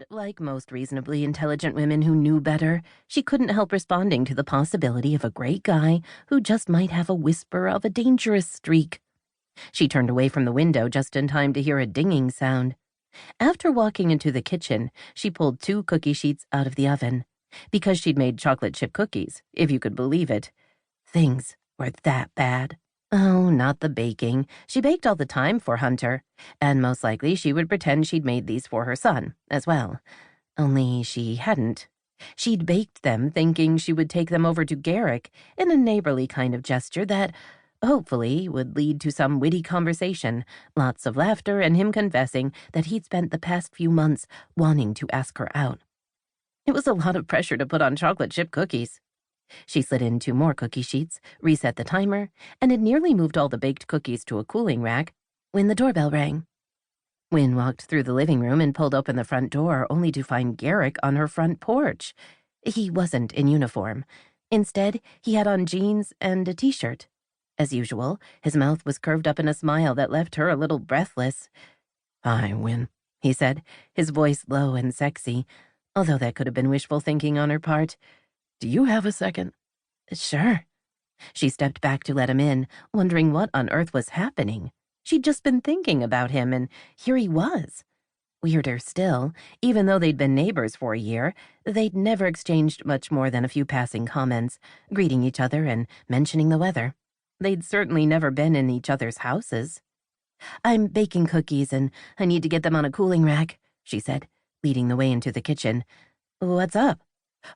And, like most reasonably intelligent women who knew better, she couldn't help responding to the possibility of a great guy who just might have a whisper of a dangerous streak. She turned away from the window just in time to hear a dinging sound. After walking into the kitchen, she pulled 2 cookie sheets out of the oven. Because she'd made chocolate chip cookies, if you could believe it. Things were that bad. Oh, not the baking. She baked all the time for Hunter, and most likely she would pretend she'd made these for her son, as well. Only she hadn't. She'd baked them thinking she would take them over to Garrick in a neighborly kind of gesture that, hopefully, would lead to some witty conversation, lots of laughter, and him confessing that he'd spent the past few months wanting to ask her out. It was a lot of pressure to put on chocolate chip cookies. She slid in 2 more cookie sheets, reset the timer, and had nearly moved all the baked cookies to a cooling rack when the doorbell rang. Wynn walked through the living room and pulled open the front door, only to find Garrick on her front porch. He wasn't in uniform. Instead, he had on jeans and a t-shirt. As usual, his mouth was curved up in a smile that left her a little breathless. "Hi, Wynn," he said, his voice low and sexy, although that could have been wishful thinking on her part. "Do you have a second?" "Sure." She stepped back to let him in, wondering what on earth was happening. She'd just been thinking about him, and here he was. Weirder still, even though they'd been neighbors for a year, they'd never exchanged much more than a few passing comments, greeting each other and mentioning the weather. They'd certainly never been in each other's houses. "I'm baking cookies, and I need to get them on a cooling rack," she said, leading the way into the kitchen. "What's up?"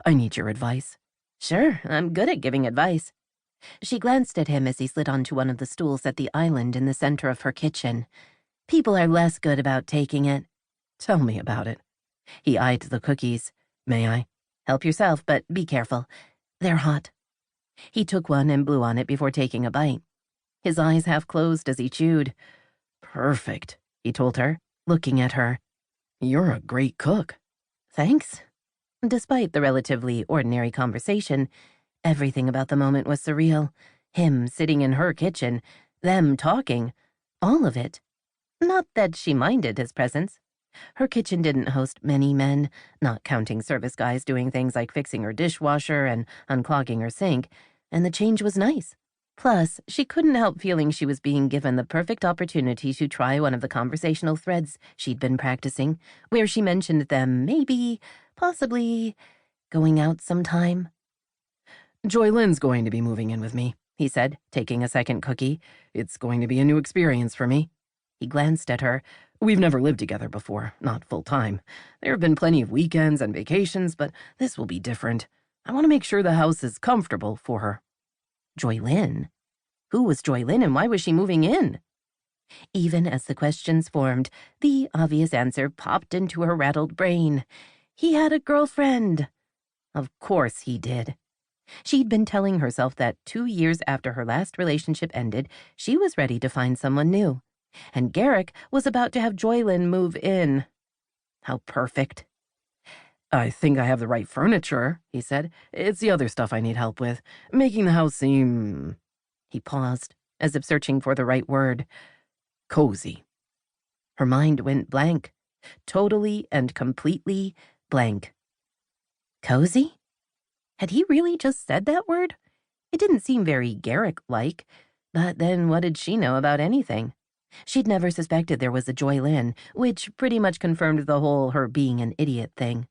"I need your advice." "Sure, I'm good at giving advice." She glanced at him as he slid onto one of the stools at the island in the center of her kitchen. "People are less good about taking it." "Tell me about it." He eyed the cookies. "May I?" "Help yourself, but be careful. They're hot." He took one and blew on it before taking a bite. His eyes half closed as he chewed. "Perfect," he told her, looking at her. "You're a great cook." "Thanks." Despite the relatively ordinary conversation, everything about the moment was surreal. Him sitting in her kitchen, them talking, all of it. Not that she minded his presence. Her kitchen didn't host many men, not counting service guys doing things like fixing her dishwasher and unclogging her sink, and the change was nice. Plus, she couldn't help feeling she was being given the perfect opportunity to try one of the conversational threads she'd been practicing, where she mentioned them maybe, possibly, going out sometime. "Joy Lynn's going to be moving in with me," he said, taking a second cookie. "It's going to be a new experience for me." He glanced at her. "We've never lived together before, not full-time. There have been plenty of weekends and vacations, but this will be different. I want to make sure the house is comfortable for her." Joy Lynn? Who was Joy Lynn, and why was she moving in? Even as the questions formed, the obvious answer popped into her rattled brain. He had a girlfriend. Of course he did. She'd been telling herself that 2 years after her last relationship ended, she was ready to find someone new. And Garrick was about to have Joy Lynn move in. How perfect. "I think I have the right furniture," he said. "It's the other stuff I need help with. Making the house seem..." He paused, as if searching for the right word. "Cozy." Her mind went blank. Totally and completely blank. Cozy? Had he really just said that word? It didn't seem very Garrick-like, but then what did she know about anything? She'd never suspected there was a Joy Lynn, which pretty much confirmed the whole her being an idiot thing.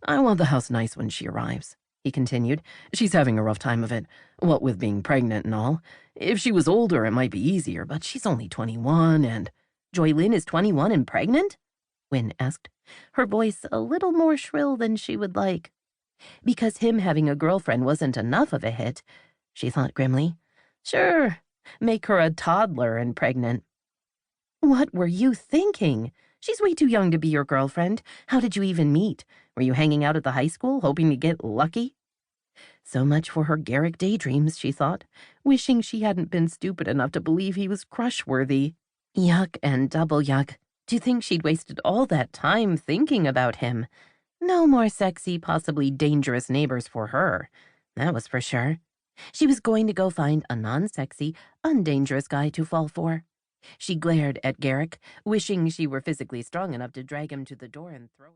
"I want the house nice when she arrives," he continued. "She's having a rough time of it, what with being pregnant and all. If she was older, it might be easier, but she's only 21 and..." "Joy Lynn is 21 and pregnant?" Wynn asked, her voice a little more shrill than she would like. Because him having a girlfriend wasn't enough of a hit, she thought grimly. Sure, make her a toddler and pregnant. "What were you thinking? She's way too young to be your girlfriend. How did you even meet? Were you hanging out at the high school, hoping to get lucky?" So much for her Garrick daydreams, she thought, wishing she hadn't been stupid enough to believe he was crush-worthy. Yuck and double yuck. To think she'd wasted all that time thinking about him. No more sexy, possibly dangerous neighbors for her. That was for sure. She was going to go find a non-sexy, undangerous guy to fall for. She glared at Garrick, wishing she were physically strong enough to drag him to the door and throw him.